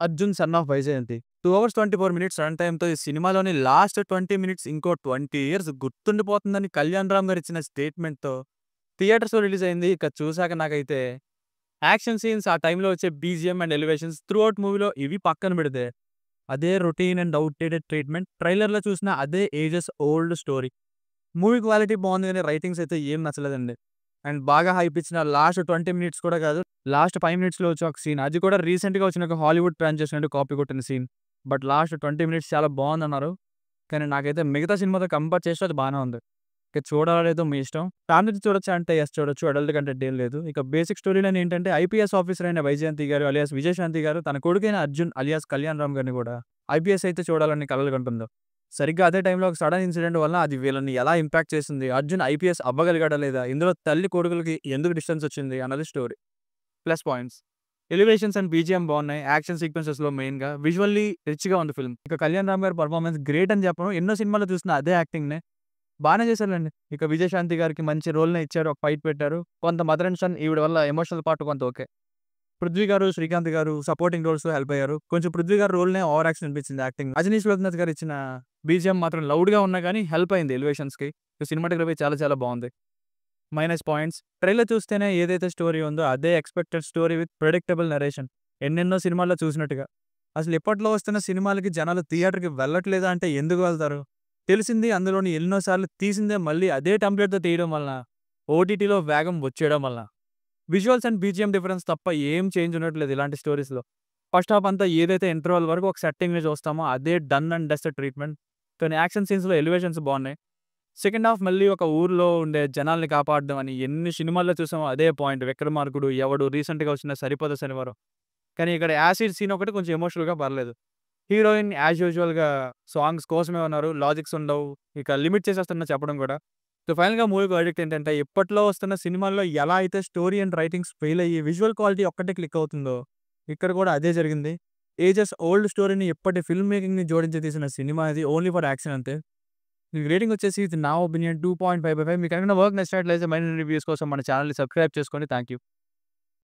'Arjun son of Vyjayanthi'. 2 hours 24 minutes run టైమ్‌తో ఈ సినిమాలోని లాస్ట్ 20 మినిట్స్ ఇంకో 20 ఇయర్స్ గుర్తుండిపోతుందని కళ్యాణ్ రామ్ గారు ఇచ్చిన స్టేట్మెంట్‌తో థియేటర్స్‌లో రిలీజ్ అయింది. ఇక చూసాక నాకైతే యాక్షన్ సీన్స్, ఆ టైమ్‌లో వచ్చే BGM and elevations through out మూవీలో ఇవి పక్కన పెడితే, అదే రొటీన్ అండ్ ఔట్‌డేటెడ్ ట్రీట్‌మెంట్ ట్రైలర్‌లో చూసిన అదే ages old story. Movie quality బావుంది గానీ రైటింగ్స్ అయితే ఏం నచ్చలేదండి. అండ్ బాగా హైప్ ఇచ్చిన లాస్ట్ 20 మినిట్స్ కూడా కాదు. లాస్ట్ 5 మినిట్స్‌లో వచ్చే ఒక సీన్. అది కూడా రీసెంట్‌గా వచ్చిన ఒక హాలీవుడ్ ఫ్రాంచైజీ నుండి కాపీ కొట్టిన సీన్. బట్ లాస్ట్ 20 మినిట్స్ చాలా బావుందన్నారు. కానీ నాకైతే మిగతా సినిమాతో కంపేర్ చేస్తే అది బానే ఉంది. ఇక చూడాలో లేదో మీ ఇష్టం. ఫ్యామిలీతో చూడొచ్చా అంటే యెస్ చూడొచ్చు. అడల్ట్ కంటెంట్ ఏం లేదు. ఇక బేసిక్ స్టోరీ లైన్ ఏంటంటే ఐపీఎస్ ఆఫీసర్ అయిన వైజయంతి గారు అలియాస్ విజయశాంతి గారు తన కొడుకైన అర్జున్ అలియాస్ కళ్యాణ్ రామ్ గారిని కూడా ఐపీఎస్ అయితే చూడాలని కలలు కంటుందో. సరిగ్గా అదే టైంలో ఒక సడెన్ ఇన్సిడెంట్ వల్ల అది వీళ్ళని ఎలా ఇంపాక్ట్ చేసింది? అర్జున్ ఐపీఎస్ అవ్వగలిగాడా లేదా? ఇందులో తల్లి కొడుకులకి ఎందుకు డిస్టెన్స్ వచ్చింది? అన్నది story. Plus points. Elevations and BGM బావున్నాయి. యాక్షన్ సీక్వెన్సెస్‌లో మెయిన్‌గా. విజువల్లీ రిచ్‌గా ఉంది ఫిల్మ్. ఇక కళ్యాణ్ రామ్ గారి పెర్ఫార్మన్స్ గ్రేట్ అని చెప్పను. ఎన్నో సినిమాల్లో చూసిన అదే యాక్టింగ్‌నే. బానే చేశారులెండి. ఇక విజయశాంతి గారికి మంచి రోల్‌నే ఇచ్చారు. ఒక ఫైట్ పెట్టారు. కొంత మదర్ అండ్ సన్ ఈవిడ వల్ల ఎమోషనల్ పార్ట్ కొంత ఓకే. పృథ్వీ గారు, శ్రీకాంత్ గారు సపోర్టింగ్ రోల్స్‌లో హెల్ప్ అయ్యారు. కొంచెం పృథ్వీ గారి రోల్‌నే ఓవర్ యాక్షన్ అనిపించింది యాక్టింగ్. అజనీష్ లోక్నాథ్ గారు ఇచ్చిన బీజీఎం మాత్రం లౌడ్‌గా ఉన్నా గానీ హెల్ప్ అయింది ఎలివేషన్స్‌కి. సినిమాటోగ్రఫీ చాలా చాలా బావుంది. Minus points. ట్రైలర్ చూస్తేనే ఏదైతే స్టోరీ ఉందో అదే expected story with predictable narration. ఎన్నెన్నో సినిమాల్లో చూసినట్టుగా. అసలు ఇప్పట్లో వస్తున్న సినిమాలకి జనాలు థియేటర్‌కి వెళ్ళట్లేదా అంటే ఎందుకు వెళ్తారు? తెలిసింది అందులోని ఎన్నో సార్లు తీసిందే మళ్ళీ అదే టెంప్లేట్‌తో తీయడం వలన, ఓటీటీలో వేగం వచ్చేయడం వలన, విజువల్స్ అండ్ బీజీఎం డిఫరెన్స్ తప్ప ఏం చేంజ్ ఉండట్లేదు ఇలాంటి స్టోరీస్‌లో. ఫస్ట్ హాఫ్ అంతా ఏదైతే ఇంటర్వల్ వరకు ఒక సెట్టింగ్‌ని చూస్తామో అదే డన్ అండ్ డస్టెడ్ ట్రీట్‌మెంట్. కానీ యాక్షన్ సీన్స్‌లో ఎలివేషన్స్ బావున్నాయి. సెకండ్ హాఫ్ మళ్ళీ ఒక ఊర్లో ఉండే జనాల్ని కాపాడడం అని ఎన్ని సినిమాల్లో చూసామో అదే పాయింట్. 'విక్రమార్కుడు', 'ఎవడు' రీసెంట్‌గా వచ్చిన 'సరిపోద శనివారం'. కానీ ఇక్కడ యాసిడ్ సీన్ ఒకటి కొంచెం ఎమోషనల్‌గా పర్లేదు. హీరోయిన్ యాజ్ యూజువల్‌గా సాంగ్స్ కోసమే ఉన్నారు. లాజిక్స్ ఉండవు. ఇక లిమిట్ చేసేస్తున్నా చెప్పడం కూడా. సో, ఫైనల్‌గా మూవీ వర్డిక్ట్ ఏంటంటే ఇప్పట్లో వస్తున్న సినిమాల్లో ఎలా అయితే స్టోరీ అండ్ రైటింగ్స్ ఫెయిల్ అయ్యి విజువల్ క్వాలిటీ ఒక్కటే క్లిక్ అవుతుందో, ఇక్కడ కూడా అదే జరిగింది. ఏజెస్ ఓల్డ్ స్టోరీని ఇప్పటి ఫిల్మ్ మేకింగ్‌ని జోడించి తీసిన సినిమా ఇది. ఓన్లీ ఫర్ యాక్షన్ అంతే. దీనికి రేటింగ్ వచ్చేసి ఇది నా ఒపీనియన్ 2.5/5. మీకు ఏమైనా వర్క్ నచ్చినట్లయితే మరిన్ని రివ్యూస్ కోసం మన ఛానెల్‌ని సబ్స్క్రైబ్ చేసుకోండి. Thank you.